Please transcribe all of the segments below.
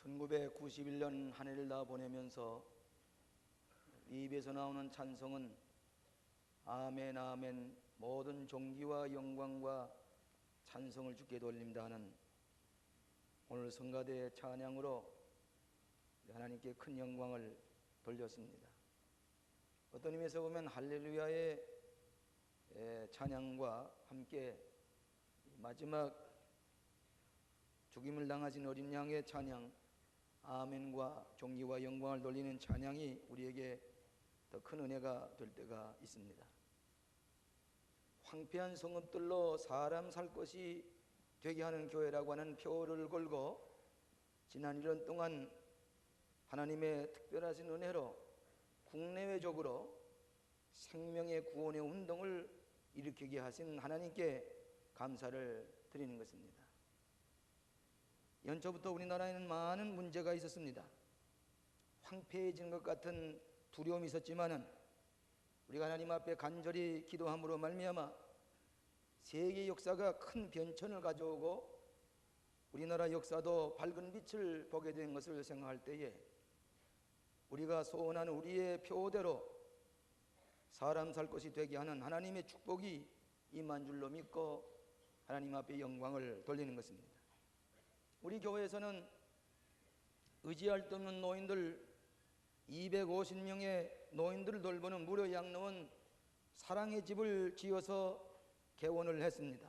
1991년 한 해를 다 보내면서 입에서 나오는 찬송은 아멘 아멘 모든 존귀와 영광과 찬송을 주께 돌립니다 하는 오늘 성가대의 찬양으로 하나님께 큰 영광을 돌렸습니다. 어떤 의미에서 보면 할렐루야의 찬양과 함께 마지막 죽임을 당하신 어린 양의 찬양 아멘과 존귀와 영광을 돌리는 찬양이 우리에게 더 큰 은혜가 될 때가 있습니다. 황폐한 성읍들로 사람 살 것이 되게 하는 교회라고 하는 표어를 걸고 지난 1년 동안 하나님의 특별하신 은혜로 국내외적으로 생명의 구원의 운동을 일으키게 하신 하나님께 감사를 드리는 것입니다. 연초부터 우리나라에는 많은 문제가 있었습니다. 황폐해진 것 같은 두려움이 있었지만은 우리가 하나님 앞에 간절히 기도함으로 말미암아 세계 역사가 큰 변천을 가져오고 우리나라 역사도 밝은 빛을 보게 된 것을 생각할 때에 우리가 소원하는 우리의 표대로 사람 살 것이 되게 하는 하나님의 축복이 임한 줄로 믿고 하나님 앞에 영광을 돌리는 것입니다. 우리 교회에서는 의지할 데 없는 노인들 250명의 노인들을 돌보는 무료 양로원 사랑의 집을 지어서 개원을 했습니다.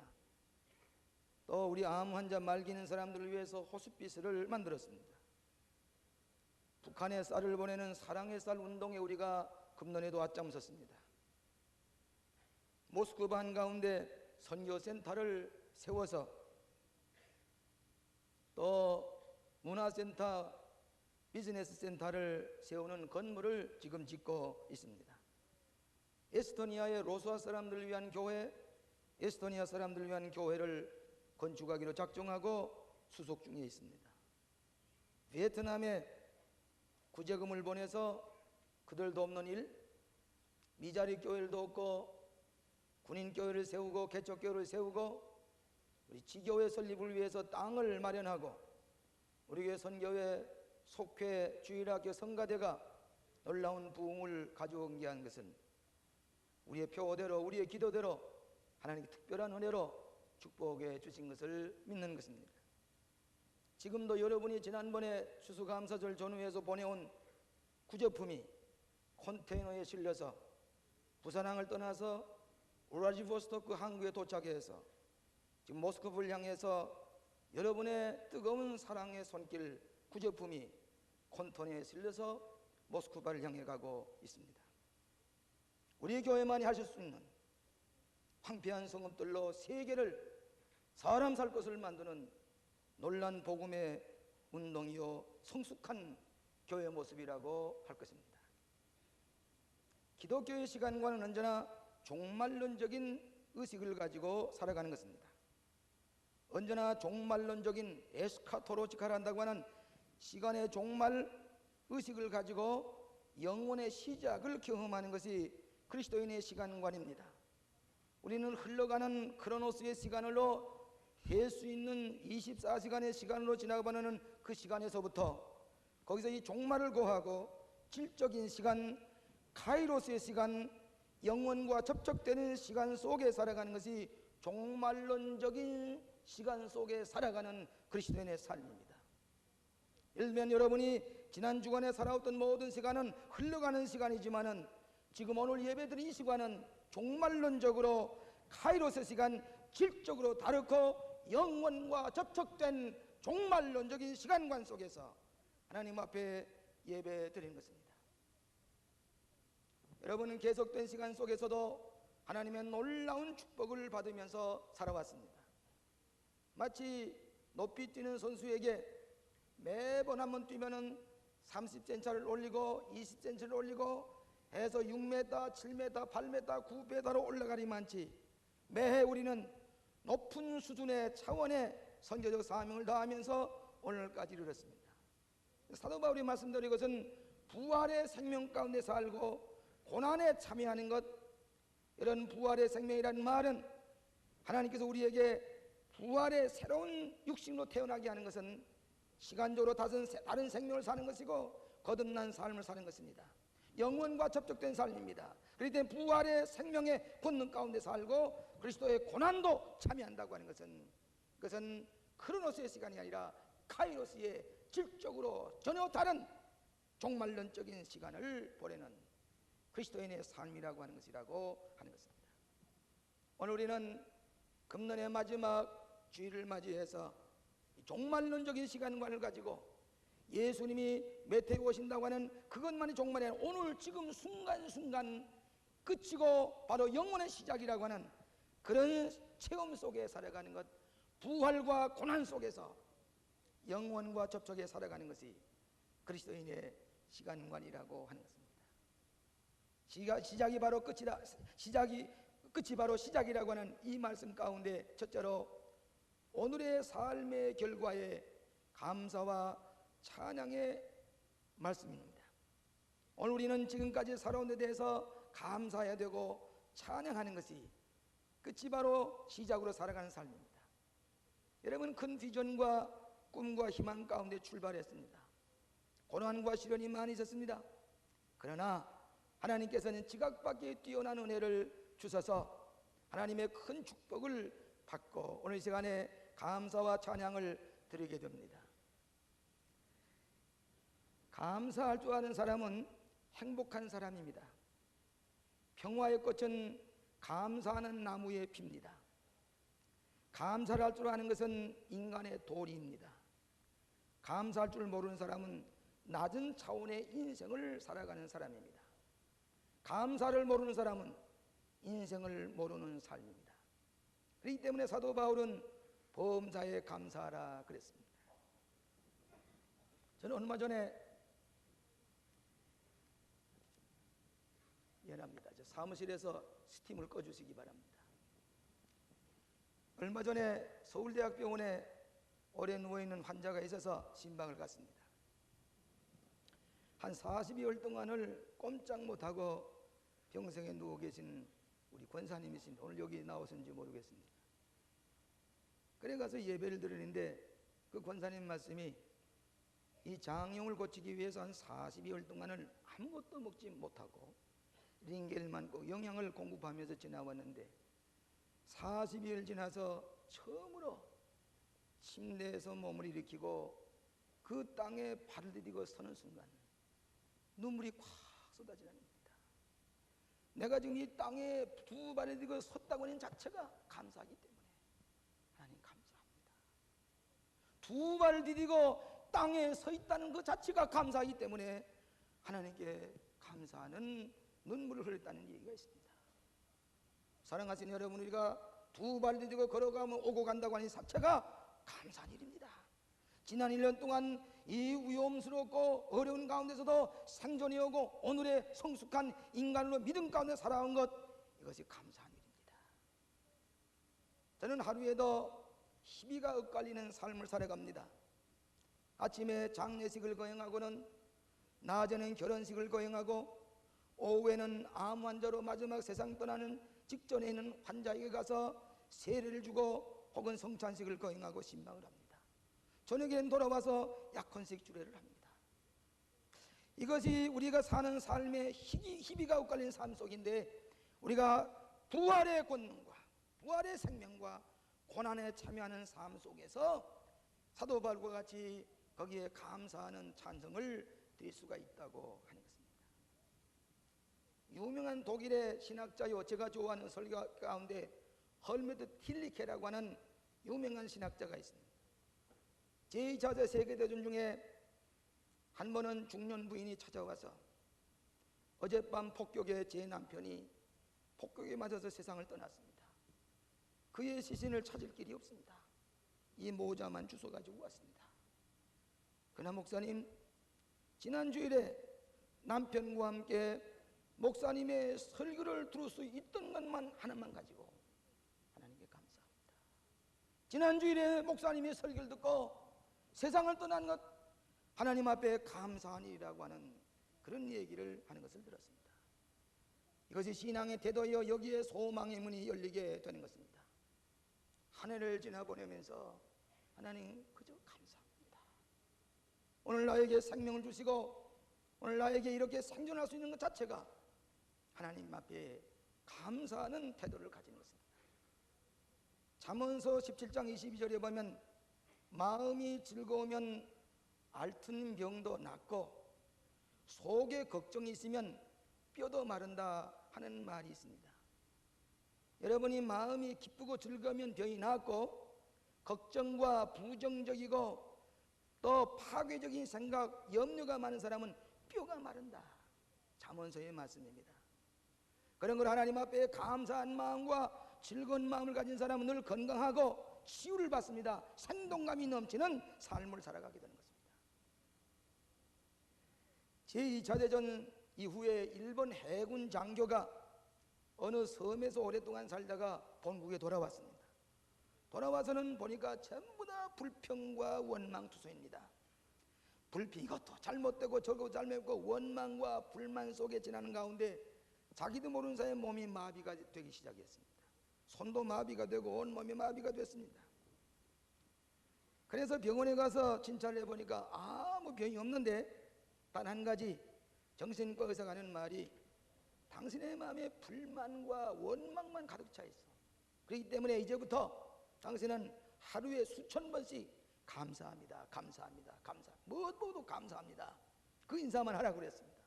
또 우리 암 환자 말기는 사람들을 위해서 호스피스를 만들었습니다. 북한에 쌀을 보내는 사랑의 쌀 운동에 우리가 금년에도 앞장섰습니다. 모스크바 한가운데 선교센터를 세워서 또 문화센터, 비즈니스 센터를 세우는 건물을 지금 짓고 있습니다. 에스토니아의 로스와 사람들을 위한 교회, 에스토니아 사람들을 위한 교회를 건축하기로 작정하고 수속 중에 있습니다. 베트남에 구제금을 보내서 그들도 없는 일, 미자리 교회를 돕고 군인 교회를 세우고 개척 교회를 세우고 우리 지교회 설립을 위해서 땅을 마련하고 우리 교회 선교회 속회 주일학교 성가대가 놀라운 부흥을 가져오게 한 것은 우리의 표대로 우리의 기도대로 하나님의 특별한 은혜로 축복해 주신 것을 믿는 것입니다. 지금도 여러분이 지난번에 추수감사절 전후에서 보내온 구제품이 컨테이너에 실려서 부산항을 떠나서 우라지보스토크 항구에 도착해서 지금 모스크바를 향해서 여러분의 뜨거운 사랑의 손길 구제품이 컨테이너에 실려서 모스크바를 향해 가고 있습니다. 우리 교회만이 하실 수 있는 황폐한 성읍들로 세계를 사람 살 것을 만드는 놀란 복음의 운동이요 성숙한 교회 모습이라고 할 것입니다. 기독교의 시간과는 언제나 종말론적인 의식을 가지고 살아가는 것입니다. 언제나 종말론적인 에스카토로지카를 한다고 하는 시간의 종말 의식을 가지고 영혼의 시작을 경험하는 것이 그리스도인의 시간관입니다. 우리는 흘러가는 크로노스의 시간으로 될 수 있는 24시간의 시간으로 지나가는 그 시간에서부터 거기서 이 종말을 고하고 질적인 시간, 카이로스의 시간, 영혼과 접촉되는 시간 속에 살아가는 것이 종말론적인 시간 속에 살아가는 그리스도인의 삶입니다. 예를 들면 여러분이 지난 주간에 살아왔던 모든 시간은 흘러가는 시간이지만은 지금 오늘 예배드린 이 시간은 종말론적으로 카이로스 시간, 질적으로 다르고 영원과 접촉된 종말론적인 시간관 속에서 하나님 앞에 예배드리는 것입니다. 여러분은 계속된 시간 속에서도 하나님의 놀라운 축복을 받으면서 살아왔습니다. 마치 높이 뛰는 선수에게 매번 한번 뛰면은 30cm를 올리고 20cm를 올리고 해서 6m, 7m, 8m, 9m로 올라가리만치 매해 우리는 높은 수준의 차원의 선교적 사명을 다하면서 오늘까지 이르렀습니다. 사도 바울이 말씀드린 것은 부활의 생명 가운데 살고 고난에 참여하는 것, 이런 부활의 생명이라는 말은 하나님께서 우리에게 부활의 새로운 육신으로 태어나게 하는 것은 시간적으로 다른 생명을 사는 것이고 거듭난 삶을 사는 것입니다. 영원과 접촉된 삶입니다. 그렇기 때문에 부활의 생명의 본능 가운데 살고 그리스도의 고난도 참여한다고 하는 것은, 그것은 크로노스의 시간이 아니라 카이로스의 질적으로 전혀 다른 종말론적인 시간을 보내는 그리스도인의 삶이라고 하는 것이라고 하는 것입니다. 오늘 우리는 금년의 마지막 주일을 맞이해서 종말론적인 시간관을 가지고 예수님이 메테오 오신다고 하는 그것만이 종말이 아니라 오늘 지금 순간순간 끝이고 바로 영원의 시작이라고 하는 그런 체험 속에 살아가는 것, 부활과 고난 속에서 영원과 접촉에 살아가는 것이 그리스도인의 시간관이라고 하는 것입니다. 시작이 바로 끝이다. 끝이 바로 시작이라고 하는 이 말씀 가운데 첫째로 오늘의 삶의 결과에 감사와 찬양의 말씀입니다. 오늘 우리는 지금까지 살아온 데 대해서 감사해야 되고 찬양하는 것이 끝이 바로 시작으로 살아가는 삶입니다. 여러분, 큰 비전과 꿈과 희망 가운데 출발했습니다. 고난과 시련이 많이 있었습니다. 그러나 하나님께서는 지각밖에 뛰어난 은혜를 주셔서 하나님의 큰 축복을 받고 오늘 시간에 감사와 찬양을 드리게 됩니다. 감사할 줄 아는 사람은 행복한 사람입니다. 평화의 꽃은 감사하는 나무에 핍니다. 감사를 할 줄 아는 것은 인간의 도리입니다. 감사할 줄 모르는 사람은 낮은 차원의 인생을 살아가는 사람입니다. 감사를 모르는 사람은 인생을 모르는 삶입니다. 그렇기 때문에 사도 바울은 범사에 감사하라 그랬습니다. 저는 얼마 전에 미안합니다. 저 사무실에서 스팀을 꺼주시기 바랍니다. 얼마 전에 서울대학병원에 오래 누워있는 환자가 있어서 신방을 갔습니다. 한 40여일 동안을 꼼짝 못하고 병상에 누워 계신 우리 권사님이신, 오늘 여기 나오셨는지 모르겠습니다. 그래 가서 예배를 드리는데 그 권사님 말씀이 이 장염을 고치기 위해서 한 40여일 동안을 아무것도 먹지 못하고 링겔만 꼭 영양을 공급하면서 지나왔는데 40일 지나서 처음으로 침대에서 몸을 일으키고 그 땅에 발을 디디고 서는 순간 눈물이 콱 쏟아지는 겁니다. 내가 지금 이 땅에 두 발을 디디고 섰다고 하는 자체가 감사하기 때문에 하나님 감사합니다. 두 발을 디디고 땅에 서 있다는 그 자체가 감사하기 때문에 하나님께 감사하는 눈물을 흘렸다는 얘기가 있습니다. 사랑하시는 여러분, 우리가 두 발 디디고 걸어가면 오고 간다고 하는 자체가 감사한 일입니다. 지난 1년 동안 이 위험스럽고 어려운 가운데서도 생존해 오고 오늘의 성숙한 인간으로 믿음 가운데 살아온 것, 이것이 감사한 일입니다. 저는 하루에도 희비가 엇갈리는 삶을 살아갑니다. 아침에 장례식을 거행하고는 낮에는 결혼식을 거행하고 오후에는 암 환자로 마지막 세상 떠나는 직전에 있는 환자에게 가서 세례를 주고 혹은 성찬식을 거행하고 신방을 합니다. 저녁에는 돌아와서 약혼식 주례를 합니다. 이것이 우리가 사는 삶의 희비가 엇갈린 삶 속인데, 우리가 부활의 권능과 부활의 생명과 고난에 참여하는 삶 속에서 사도 바울과 같이 거기에 감사하는 찬성을 드릴 수가 있다고 하는 것입니다. 유명한 독일의 신학자요, 제가 좋아하는 설교 가운데 헐메드 틸리케라고 하는 유명한 신학자가 있습니다. 제2차 세계대전 중에 한 번은 중년 부인이 찾아와서 어젯밤 폭격에 제 남편이 폭격에 맞아서 세상을 떠났습니다. 그의 시신을 찾을 길이 없습니다. 이 모자만 주워 가지고 왔습니다. 그러나 목사님, 지난 주일에 남편과 함께 목사님의 설교를 들을 수 있던 것만 하나만 가지고 하나님께 감사합니다. 지난 주일에 목사님의 설교를 듣고 세상을 떠난 것, 하나님 앞에 감사한 일이라고 하는 그런 얘기를 하는 것을 들었습니다. 이것이 신앙의 태도여 여기에 소망의 문이 열리게 되는 것입니다. 한 해를 지나보내면서 하나님 그저 감사합니다. 오늘 나에게 생명을 주시고 오늘 나에게 이렇게 생존할 수 있는 것 자체가 하나님 앞에 감사하는 태도를 가지는 것입니다. 잠언서 17장 22절에 보면 마음이 즐거우면 앓던 병도 낫고 속에 걱정이 있으면 뼈도 마른다 하는 말이 있습니다. 여러분이 마음이 기쁘고 즐거우면 병이 낫고 걱정과 부정적이고 또 파괴적인 생각, 염려가 많은 사람은 뼈가 마른다. 잠언서의 말씀입니다. 그런 걸 하나님 앞에 감사한 마음과 즐거운 마음을 가진 사람은 늘 건강하고 치유를 받습니다. 생동감이 넘치는 삶을 살아가게 되는 것입니다. 제2차 대전 이후에 일본 해군 장교가 어느 섬에서 오랫동안 살다가 본국에 돌아왔습니다. 돌아와서는 보니까 전부 다 불평과 원망투성입니다. 불평, 이것도 잘못되고 저것도 잘못되고 원망과 불만 속에 지나는 가운데 자기도 모르는 사이에 몸이 마비가 되기 시작했습니다. 손도 마비가 되고 온몸이 마비가 됐습니다. 그래서 병원에 가서 진찰을 해보니까 아무 병이 없는데 단 한 가지 정신과 의사가 하는 말이 당신의 마음에 불만과 원망만 가득 차 있어. 그렇기 때문에 이제부터 당신은 하루에 수천 번씩 감사합니다, 감사합니다, 감사합니다, 무엇보다 감사합니다, 그 인사만 하라고 그랬습니다.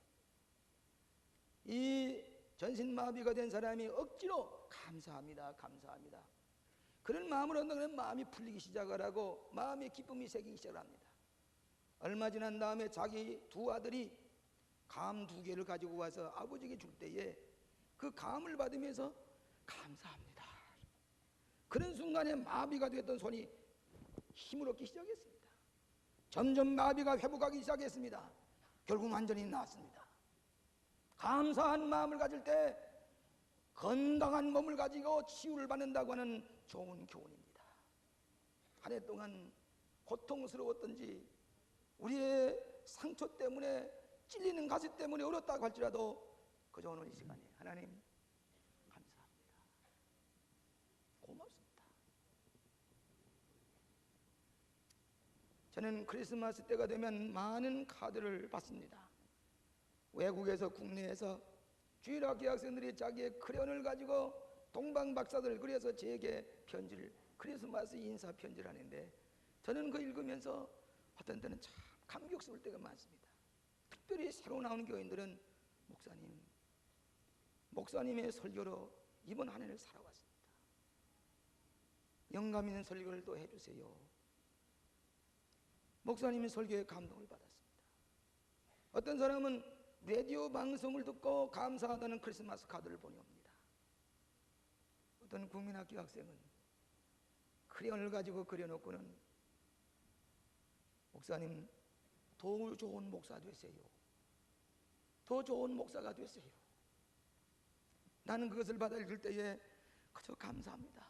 이 전신마비가 된 사람이 억지로 감사합니다, 감사합니다, 그런 마음으로 한다면 마음이 풀리기 시작을 하고 마음의 기쁨이 새기기 시작을 합니다. 얼마 지난 다음에 자기 두 아들이 감 2개를 가지고 와서 아버지에게 줄 때에 그 감을 받으면서 감사합니다, 그런 순간에 마비가 됐던 손이 힘을 얻기 시작했습니다. 점점 마비가 회복하기 시작했습니다. 결국 완전히 나았습니다. 감사한 마음을 가질 때 건강한 몸을 가지고 치유를 받는다고 하는 좋은 교훈입니다. 한 해 동안 고통스러웠던지 우리의 상처 때문에 찔리는 가시 때문에 어렵다고 할지라도 그저 오늘 이 시간에 하나님 감사합니다, 고맙습니다. 저는 크리스마스 때가 되면 많은 카드를 받습니다. 외국에서 국내에서 주일학교 학생들이 자기의 크레용을 가지고 동방박사들 그래서 제게 편지를, 크리스마스 인사 편지를 하는데 저는 그거 읽으면서 어떤 때는 참 감격스러울 때가 많습니다. 특별히 새로 나오는 교인들은 목사님의 설교로 이번 한 해를 살아왔습니다. 영감 있는 설교를 또 해주세요. 목사님의 설교에 감동을 받았습니다. 어떤 사람은 라디오 방송을 듣고 감사하다는 크리스마스 카드를 보내옵니다. 어떤 국민학교 학생은 크레용을 가지고 그려놓고는 목사님 더 좋은 목사 되세요, 더 좋은 목사가 되세요. 나는 그것을 받아 읽을 때에 그저 감사합니다,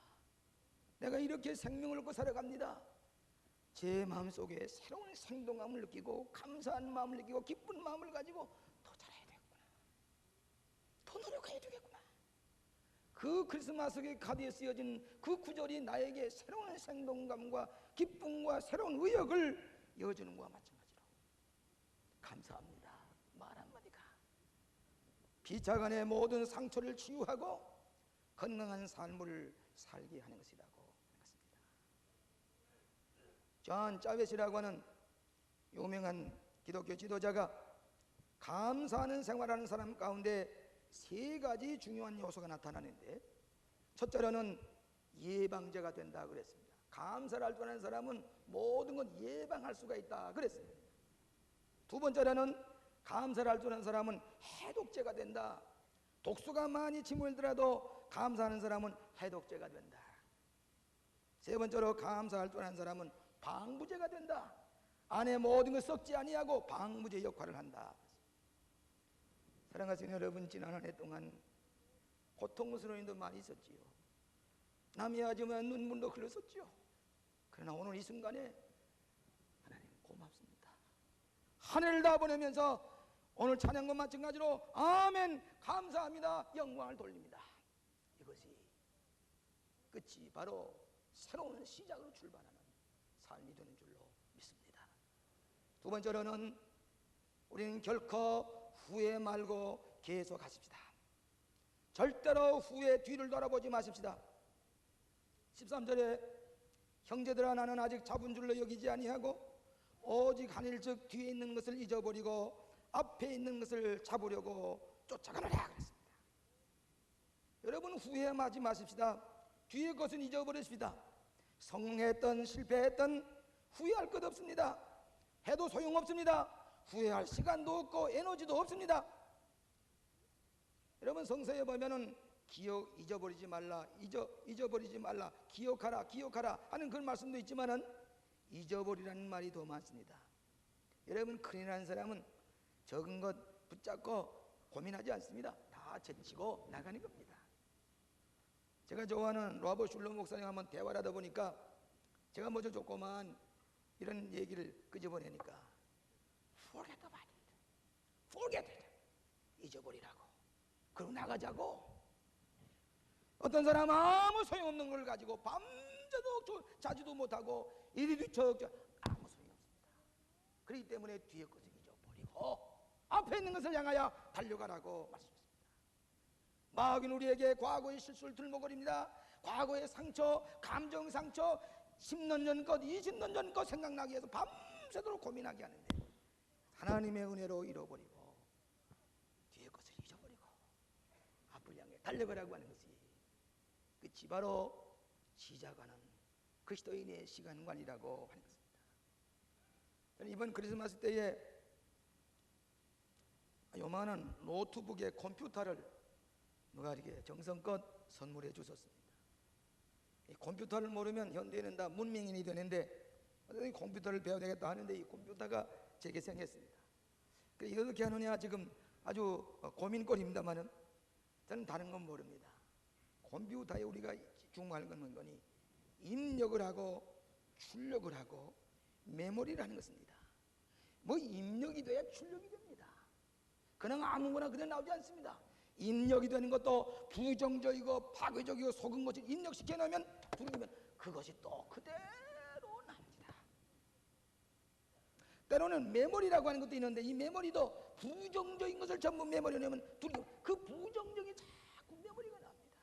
내가 이렇게 생명을 얻고 살아갑니다, 제 마음속에 새로운 생동감을 느끼고 감사한 마음을 느끼고 기쁜 마음을 가지고 더 잘해야 되겠구나, 더 노력해야 되겠구나. 그 크리스마스의 카드에 쓰여진 그 구절이 나에게 새로운 생동감과 기쁨과 새로운 의욕을 이어주는 것과 마찬가지로 감사합니다 말 한마디가 비차간의 모든 상처를 치유하고 건강한 삶을 살게 하는 것이라고 했습니다. 존 짜벳이라고 하는 유명한 기독교 지도자가 감사하는 생활하는 사람 가운데 3가지 중요한 요소가 나타나는데 첫째로는 예방자가 된다 그랬습니다. 감사를 할 줄 아는 사람은 모든 건 예방할 수가 있다 그랬습니다. 두 번째로는 감사를 할 줄 아는 사람은 해독제가 된다. 독소가 많이 침몰더라도 감사하는 사람은 해독제가 된다. 세 번째로 감사할 줄 아는 사람은 방부제가 된다. 안에 모든 걸 썩지 아니하고 방부제 역할을 한다. 사랑하시는 여러분, 지난 한 해 동안 고통스러운 일도 많이 있었지요. 남이 하지만 눈물도 흘렸었지요. 그러나 오늘 이 순간에 하나님 고맙습니다. 한 해를 다 보내면서 오늘 찬양과 마찬가지로 아멘 감사합니다 영광을 돌립니다. 이것이 끝이 바로 새로운 시작으로 출발하는 삶이 되는 줄로 믿습니다. 두 번째로는 우리는 결코 후회 말고 계속하십시다. 절대로 후회 뒤를 돌아보지 마십시다. 13절에 형제들아 나는 아직 잡은 줄로 여기지 아니하고 오직 한 일 즉 뒤에 있는 것을 잊어버리고 앞에 있는 것을 잡으려고 쫓아가노라 그랬습니다. 여러분 후회하지 마십시다. 뒤에 것은 잊어버리십시다. 성공했던 실패했던 후회할 것 없습니다. 해도 소용없습니다. 후회할 시간도 없고 에너지도 없습니다. 여러분 성서에 보면은 잊어버리지 말라, 잊어버리지 말라, 기억하라 하는 그런 말씀도 있지만은 잊어버리라는 말이 더 많습니다. 여러분 큰일 난 사람은 적은 것 붙잡고 고민하지 않습니다. 다 제치고 나가는 겁니다. 제가 좋아하는 로버트 슐러 목사님 한번 대화를 하다 보니까 제가 먼저 조그만 이런 얘기를 끄집어내니까 forget about it, forget it, 잊어버리라고, 그러고 나가자고. 어떤 사람 아무 소용없는 걸 가지고 밤새도 자지도 못하고 이리 뒤척 아무 소용없습니다. 그렇기 때문에 뒤에 것을 잊어버리고 앞에 있는 것을 향하여 달려가라고 말씀하십니다. 마귀는 우리에게 과거의 실수를 들먹거립니다. 과거의 상처, 감정 상처, 10년 전 것, 20년 전 것 생각나게 해서 밤새도록 고민하게 하는데 하나님의 은혜로 잃어버리고 뒤에 것을 잊어버리고 앞을 향해 달려가라고 하는 것이 끝이 바로 시작하는 그리스도인의 시간관이라고 하는 것입니다. 저는 이번 크리스마스 때에 요만한 노트북에 컴퓨터를 누가 이렇게 정성껏 선물해 주셨습니다. 이 컴퓨터를 모르면 현대에는 다 문명인이 되는데 컴퓨터를 배워야 되겠다 하는데 이 컴퓨터가 제게 생겼습니다. 그래서 어떻게 하느냐 지금 아주 고민거리입니다만은 저는 다른 건 모릅니다. 컴퓨터에 우리가 중요한 건 거니 입력을 하고 출력을 하고 메모리라는 것입니다. 뭐 입력이 돼야 출력이 됩니다. 그냥 아무거나 그냥 나오지 않습니다. 입력이 되는 것도 부정적이고 파괴적이고 속은 것을 입력시켜 놓으면 부르면 그것이 또 그대로 납니다. 때로는 메모리라고 하는 것도 있는데 이 메모리도 부정적인 것을 전부 메모리에 넣으면 그 부정적인 자꾸 메모리가 납니다.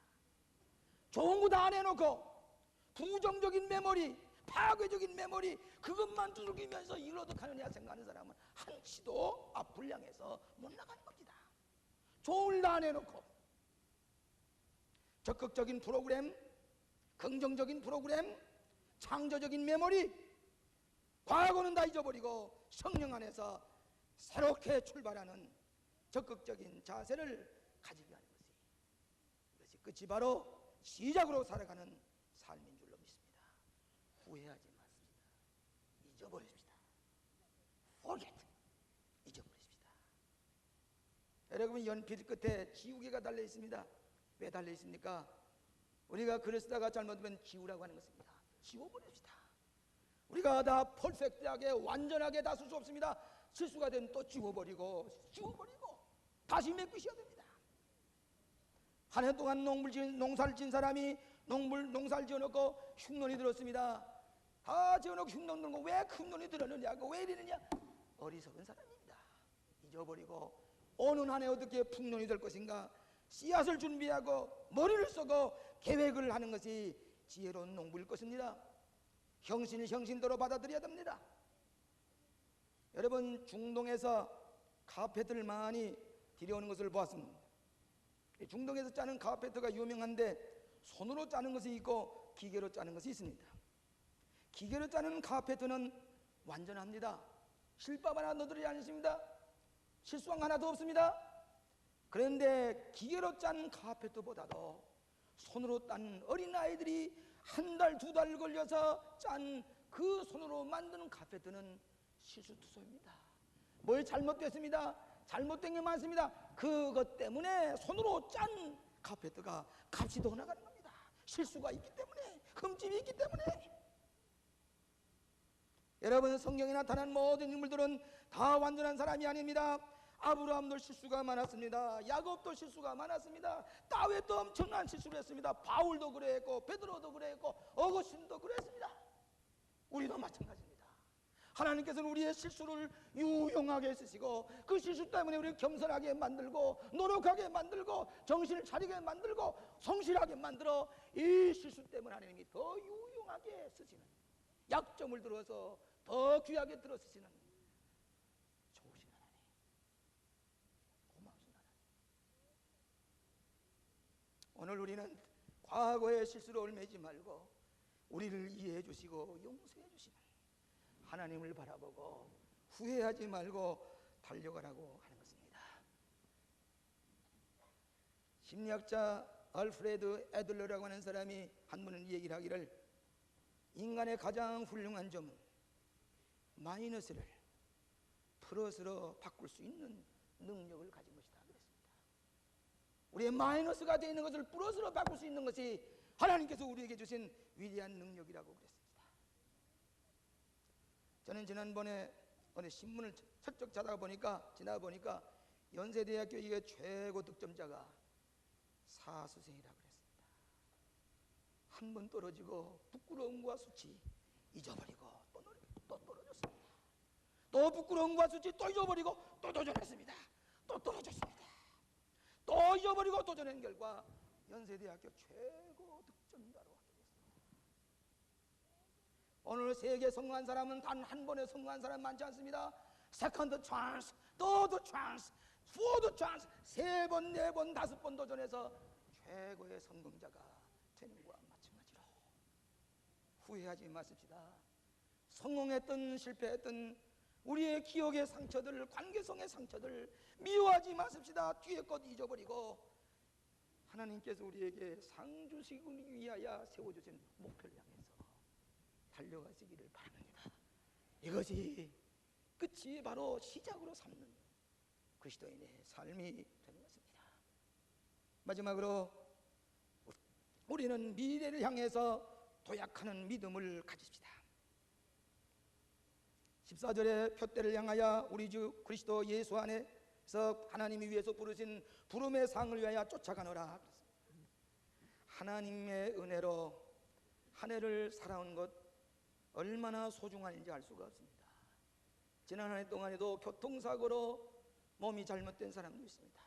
좋은 거 다 내놓고 부정적인 메모리, 파괴적인 메모리 그것만 두들기면서 이러도 가느냐 생각하는 사람은 한치도 앞을 향해서 못 나가는 겁니다. 좋은 다 내놓고 적극적인 프로그램, 긍정적인 프로그램, 창조적인 메모리 과거는 다 잊어버리고 성령 안에서 새롭게 출발하는 적극적인 자세를 가지게 하는 것이 이것이 끝이 바로 시작으로 살아가는 삶인 줄로 믿습니다. 후회하지 마십시다. 잊어버립시다. forget, 잊어버립시다. 여러분 연필 끝에 지우개가 달려 있습니다. 왜 달려 있습니까? 우리가 글을 쓰다가 잘못하면 지우라고 하는 것입니다. 지워버립시다. 우리가 다 퍼펙트하게 완전하게 다 쓸 수 없습니다. 실수가 되면 또 지워버리고 다시 메꾸셔야 됩니다. 한 해 동안 농사를 진 사람이 농사를 지어놓고 흉년이 들었습니다. 다 지어놓고 흉년 들고 왜 흉년이 들었느냐고 왜 이러느냐 어리석은 사람입니다. 잊어버리고 오는 한 해 어떻게 풍년이 될 것인가 씨앗을 준비하고 머리를 쓰고 계획을 하는 것이 지혜로운 농부일 것입니다. 형신을 형신대로 받아들여야 됩니다. 여러분 중동에서 카페트를 많이 들여오는 것을 보았습니다. 중동에서 짜는 카페트가 유명한데 손으로 짜는 것이 있고 기계로 짜는 것이 있습니다. 기계로 짜는 카페트는 완전합니다. 실밥 하나 넣어드리지 않습니다. 실수한 하나도 없습니다. 그런데 기계로 짠 카페트보다도 손으로 딴 어린아이들이 한 달, 두 달 걸려서 짠 그 손으로 만드는 카페트는 실수투소입니다. 뭘 잘못됐습니다. 잘못된 게 많습니다. 그것 때문에 손으로 짠 카페트가 값이 더 나가는 겁니다. 실수가 있기 때문에, 흠집이 있기 때문에. 여러분 성경에 나타난 모든 인물들은 다 완전한 사람이 아닙니다. 아브라함도 실수가 많았습니다. 야곱도 실수가 많았습니다. 다윗도 엄청난 실수를 했습니다. 바울도 그랬고 베드로도 그랬고 어거스틴도 그랬습니다. 우리도 마찬가지입니다. 하나님께서는 우리의 실수를 유용하게 쓰시고 그 실수 때문에 우리를 겸손하게 만들고 노력하게 만들고 정신을 차리게 만들고 성실하게 만들어 이 실수 때문에 하나님이 더 유용하게 쓰시는, 약점을 들어서 더 귀하게 들어 쓰시는 좋으신 하나님, 고마우신 하나님. 오늘 우리는 과거의 실수로 얽매이지 말고 우리를 이해해 주시고 용서해 주시는 하나님을 바라보고 후회하지 말고 달려가라고 하는 것입니다. 심리학자 알프레드 애들러라고 하는 사람이 한 번은 얘기를 하기를, 인간의 가장 훌륭한 점은 마이너스를 플러스로 바꿀 수 있는 능력을 가진 것이다 그랬습니다. 우리의 마이너스가 되어 있는 것을 플러스로 바꿀 수 있는 것이 하나님께서 우리에게 주신 위대한 능력이라고 그랬습니다. 저는 지난번에 어느 신문을 슬쩍 지나 보니까 연세대학교 이게 최고 득점자가 사수생이라고 그랬습니다. 한 번 떨어지고 부끄러움과 수치 잊어버리고 또 떨어졌습니다. 또 부끄러움과 수치 또 잊어버리고 또 도전했습니다. 또 떨어졌습니다. 또 잊어버리고 도전한 결과 연세대학교 최고 득점자로 하게 됐습니다. 오늘 세계 성공한 사람은 단 한 번에 성공한 사람 많지 않습니다. 세컨드 찬스, 더드 찬스, 포드 찬스, 3번, 4번, 5번 도전해서 최고의 성공자가 되는 것과 마찬가지로 후회하지 마십시다. 성공했든 실패했든 우리의 기억의 상처들, 관계성의 상처들 미워하지 마십시다. 뒤에 것 잊어버리고 하나님께서 우리에게 상 주시기 위하여 세워주신 목표를 향해서 달려가시기를 바랍니다. 이것이 끝이 바로 시작으로 삼는 그리스도인의 삶이 되는 것입니다. 마지막으로 우리는 미래를 향해서 도약하는 믿음을 가집시다. 14절에 표대를 향하여 우리 주 그리스도 예수 안에서 하나님이 위해서 부르신 부름의 상을 위하여 쫓아가노라. 하나님의 은혜로 한 해를 살아온 것 얼마나 소중한지 알 수가 없습니다. 지난 한 해 동안에도 교통사고로 몸이 잘못된 사람도 있습니다.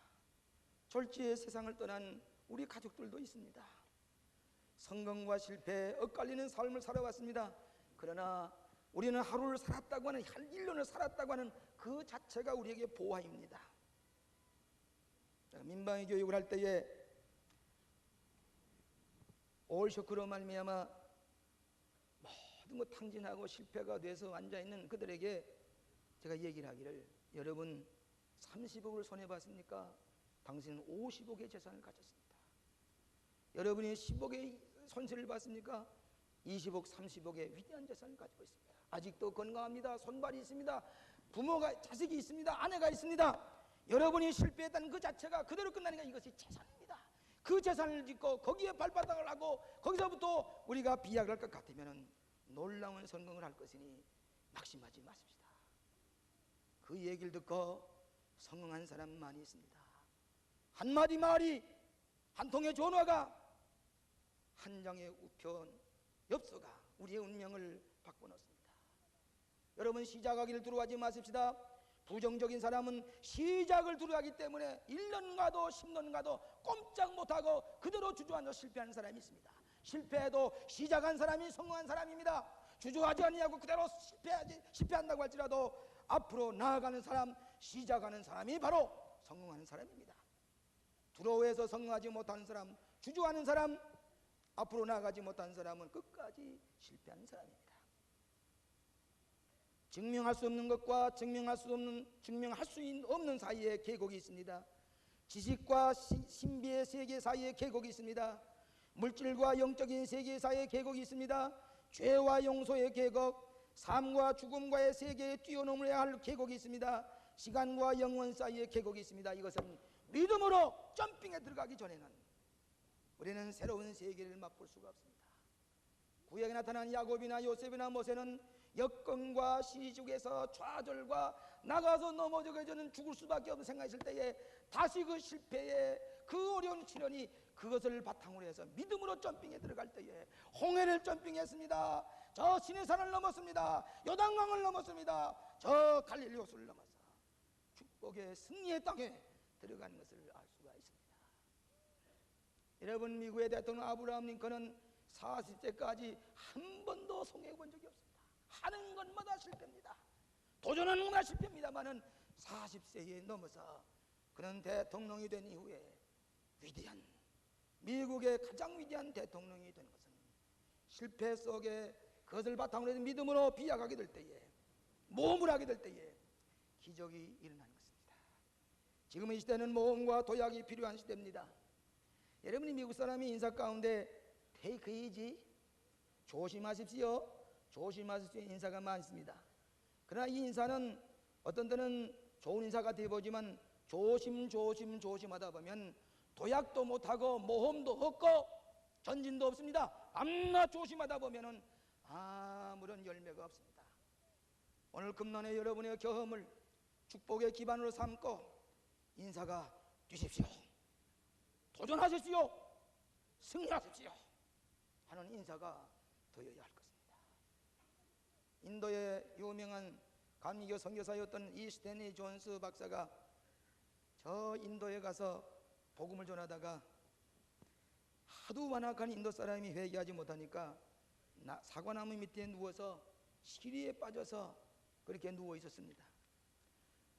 졸지에 세상을 떠난 우리 가족들도 있습니다. 성공과 실패, 엇갈리는 삶을 살아왔습니다. 그러나 우리는 하루를 살았다고 하는, 한 1년을 살았다고 하는 그 자체가 우리에게 보화입니다. 민방위 교육을 할 때에 올쇼크로 말미암아 모든 것 탕진하고 실패가 돼서 앉아있는 그들에게 제가 얘기를 하기를, 여러분 30억을 손해봤습니까? 당신은 50억의 재산을 가졌습니다. 여러분이 10억의 손실을 봤습니까? 20억, 30억의 위대한 재산을 가지고 있습니다. 아직도 건강합니다. 손발이 있습니다. 부모가, 자식이 있습니다. 아내가 있습니다. 여러분이 실패했다는 그 자체가 그대로 끝나니까 이것이 재산입니다. 그 재산을 짓고 거기에 발바닥을 하고 거기서부터 우리가 비약을 할 것 같으면 놀라운 성공을 할 것이니 낙심하지 마십시다. 그 얘기를 듣고 성공한 사람 많이 있습니다. 한마디 말이, 한 통의 전화가, 한 장의 우편 엽서가 우리의 운명을 바꿔놓습니다. 여러분 시작하기를 두려워하지 마십시다. 부정적인 사람은 시작을 두려워하기 때문에 1년 가도 10년 가도 꼼짝 못하고 그대로 주저앉아 실패하는 사람이 있습니다. 실패해도 시작한 사람이 성공한 사람입니다. 주저하지 않냐고 그대로 실패한다고 할지라도 앞으로 나아가는 사람, 시작하는 사람이 바로 성공하는 사람입니다. 두려워해서 성공하지 못하는 사람, 주저하는 사람, 앞으로 나아가지 못하는 사람은 끝까지 실패하는 사람입니다. 증명할 수 없는 것과 증명할 수 없는 사이에 계곡이 있습니다. 지식과 신비의 세계 사이에 계곡이 있습니다. 물질과 영적인 세계 사이에 계곡이 있습니다. 죄와 용서의 계곡, 삶과 죽음과의 세계에 뛰어넘어야 할 계곡이 있습니다. 시간과 영원 사이에 계곡이 있습니다. 이것은 믿음으로 점핑에 들어가기 전에는 우리는 새로운 세계를 맛볼 수가 없습니다. 구약에 나타난 야곱이나 요셉이나 모세는 여건과 시중에서 좌절과 나가서 넘어져서는 죽을 수밖에 없는 생각이 있을 때에 다시 그 실패의 그 어려운 시련이 그것을 바탕으로 해서 믿음으로 점핑에 들어갈 때에 홍해를 점핑했습니다. 저 시내산을 넘었습니다. 요단강을 넘었습니다. 저 갈릴리 호수를 넘어서 축복의 승리의 땅에 들어가는 것을 알 수가 있습니다. 여러분, 미국의 대통령 아브라함 링컨은 40세까지 한 번도 성공해 본 적이 없습니다. 하는 것마다 실패입니다. 도전하는 것마다 실패입니다만은 40세에 넘어서 그는 대통령이 된 이후에 위대한, 미국의 가장 위대한 대통령이 된 것은 실패 속에 그것을 바탕으로 해서 믿음으로 비약하게 될 때에, 모험을 하게 될 때에 기적이 일어나는 것입니다. 지금 이 시대는 모험과 도약이 필요한 시대입니다. 여러분이 미국 사람이 인사 가운데 테이크 이지, 조심하십시오, 조심하십시오 인사가 많습니다. 그러나 이 인사는 어떤 때는 좋은 인사가 되어보지만 조심하다 보면 도약도 못하고 모험도 없고 전진도 없습니다. 암나 조심하다 보면 아무런 열매가 없습니다. 오늘 금년에 여러분의 경험을 축복의 기반으로 삼고 인사가 뛰십시오, 도전하십시오, 승리하십시오 하는 인사가 되어야 할 것입니다. 인도의 유명한 감리교 선교사였던 이 스탠리 존스 박사가 저 인도에 가서 복음을 전하다가 하도 완악한 인도 사람이 회개하지 못하니까 사과나무 밑에 누워서 시리에 빠져서 그렇게 누워 있었습니다.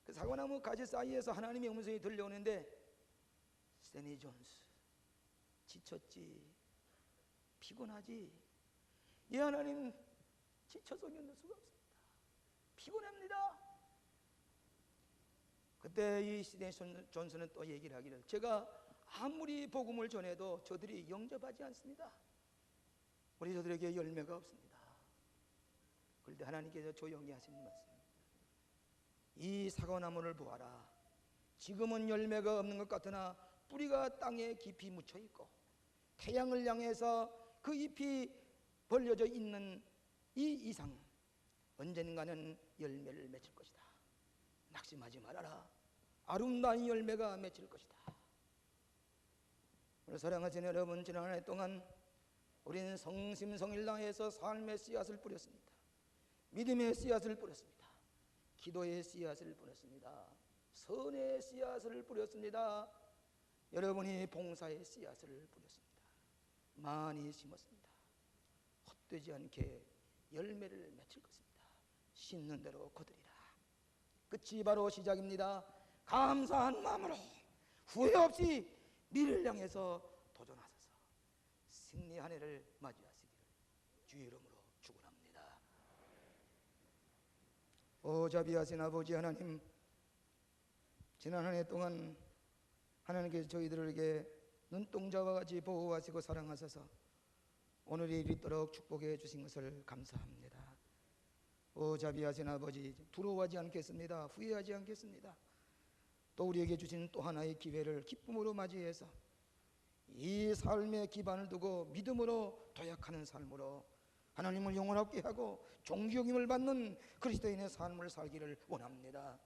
그 사과나무 가지 사이에서 하나님의 음성이 들려오는데, 스탠리 존스, 지쳤지, 피곤하지? 예, 하나님, 지쳐서 견딜 수가 없습니다. 피곤합니다. 그때 이 스탠리 존스는 또 얘기를 하기를, 제가 아무리 복음을 전해도 저들이 영접하지 않습니다. 우리 저들에게 열매가 없습니다. 그런데 하나님께서 조용히 하시는 말씀, 이 사과나무를 보아라. 지금은 열매가 없는 것 같으나 뿌리가 땅에 깊이 묻혀 있고 태양을 향해서 그 잎이 벌려져 있는 이 이상 언젠가는 열매를 맺을 것이다. 낙심하지 말아라. 아름다운 열매가 맺힐 것이다. 오늘 사랑하시는 여러분, 지난 한 해 동안 우리는 성심성일당에서 삶의 씨앗을 뿌렸습니다. 믿음의 씨앗을 뿌렸습니다. 기도의 씨앗을 뿌렸습니다. 선의 씨앗을 뿌렸습니다. 여러분이 봉사의 씨앗을 뿌렸습니다. 많이 심었습니다. 헛되지 않게 열매를 맺힐 것입니다. 심는 대로 거두리라. 끝이 바로 시작입니다. 감사한 마음으로 후회 없이 미래를 향해서 도전하소서. 승리 한 해를 맞이하시기를 주의 이름으로 축원합니다. 오 자비하신 아버지 하나님, 지난 한 해 동안 하나님께서 저희들에게 눈동자와 같이 보호하시고 사랑하셔서 오늘이 이르도록 축복해 주신 것을 감사합니다. 오 자비하신 아버지, 두려워하지 않겠습니다. 후회하지 않겠습니다. 또 우리에게 주신 또 하나의 기회를 기쁨으로 맞이해서 이 삶의 기반을 두고 믿음으로 도약하는 삶으로 하나님을 영원하게 하고 존경임을 받는 그리스도인의 삶을 살기를 원합니다.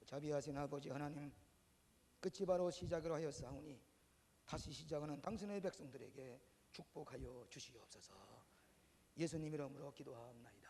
자비하신 아버지 하나님, 끝이 바로 시작으로 하였사오니 다시 시작하는 당신의 백성들에게 축복하여 주시옵소서. 예수님 이름으로 기도하옵나이다.